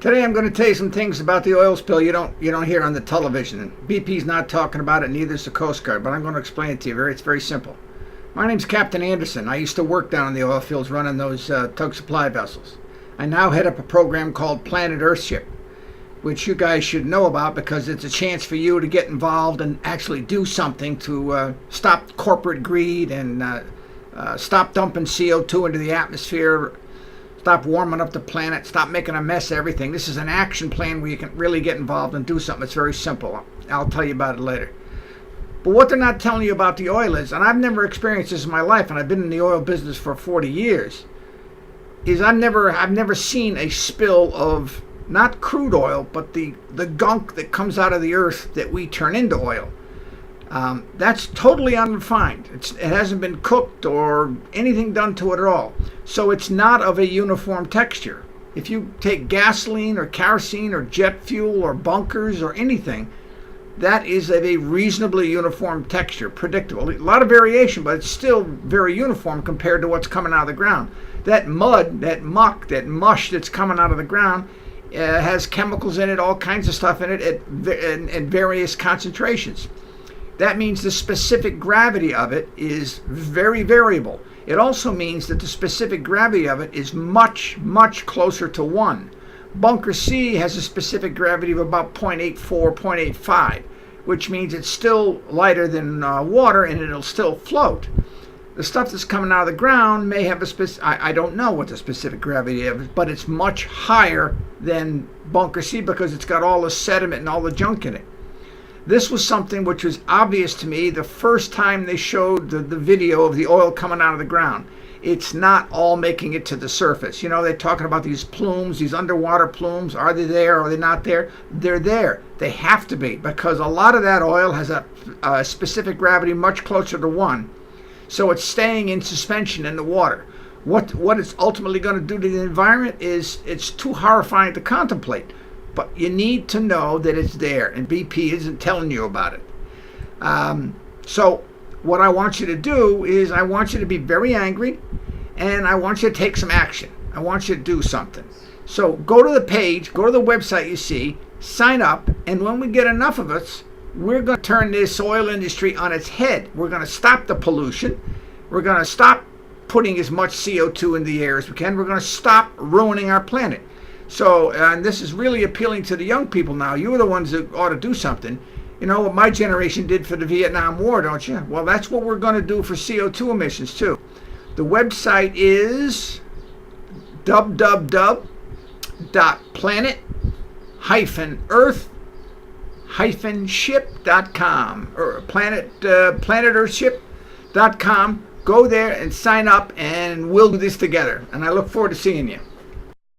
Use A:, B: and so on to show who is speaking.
A: Today I'm going to tell you some things about the oil spill you don't hear on the television. And BP's not talking about it, neither is the Coast Guard, but I'm going to explain it to you. It's very simple. My name's Captain Anderson. I used to work down in the oil fields running those tug supply vessels. I now head up a program called Planet Earthship, which you guys should know about because it's a chance for you to get involved and actually do something to stop corporate greed and stop dumping CO2 into the atmosphere, stop warming up the planet, stop making a mess of everything. This is an action plan where you can really get involved and do something. It's very simple. I'll tell you about it later. But what they're not telling you about the oil is, and I've never experienced this in my life, and I've been in the oil business for 40 years, is I've never seen a spill of not crude oil, but the gunk that comes out of the earth that we turn into oil. That's totally unrefined. It hasn't been cooked or anything done to it at all. So it's not of a uniform texture. If you take gasoline or kerosene or jet fuel or bunkers or anything, that is of a reasonably uniform texture, predictable. A lot of variation, but it's still very uniform compared to what's coming out of the ground. That mud, that muck, that mush that's coming out of the ground has chemicals in it, all kinds of stuff in it at various concentrations. That means the specific gravity of it is very variable. It also means that the specific gravity of it is much, much closer to 1. Bunker C has a specific gravity of about 0.84, 0.85, which means it's still lighter than water and it'll still float. The stuff that's coming out of the ground may have I don't know what the specific gravity is, but it's much higher than Bunker C because it's got all the sediment and all the junk in it. This was something which was obvious to me the first time they showed the video of the oil coming out of the ground. It's not all making it to the surface. You know, they're talking about these plumes, these underwater plumes. Are they there? Are they not there? They're there. They have to be because a lot of that oil has a specific gravity much closer to 1. So it's staying in suspension in the water. What it's ultimately going to do to the environment is it's too horrifying to contemplate. But you need to know that it's there, and BP isn't telling you about it. So what I want you to do is I want you to be very angry, and I want you to take some action. I want you to do something. So go to the page, go to the website you see, sign up, and when we get enough of us, we're going to turn this oil industry on its head. We're going to stop the pollution. We're going to stop putting as much CO2 in the air as we can. We're going to stop ruining our planet. So, and this is really appealing to the young people now. You're the ones that ought to do something. You know what my generation did for the Vietnam War, don't you? Well, that's what we're going to do for CO2 emissions, too. The website is www.planet-earth-ship.com or planet-earthship.com. Go there and sign up, and we'll do this together. And I look forward to seeing you.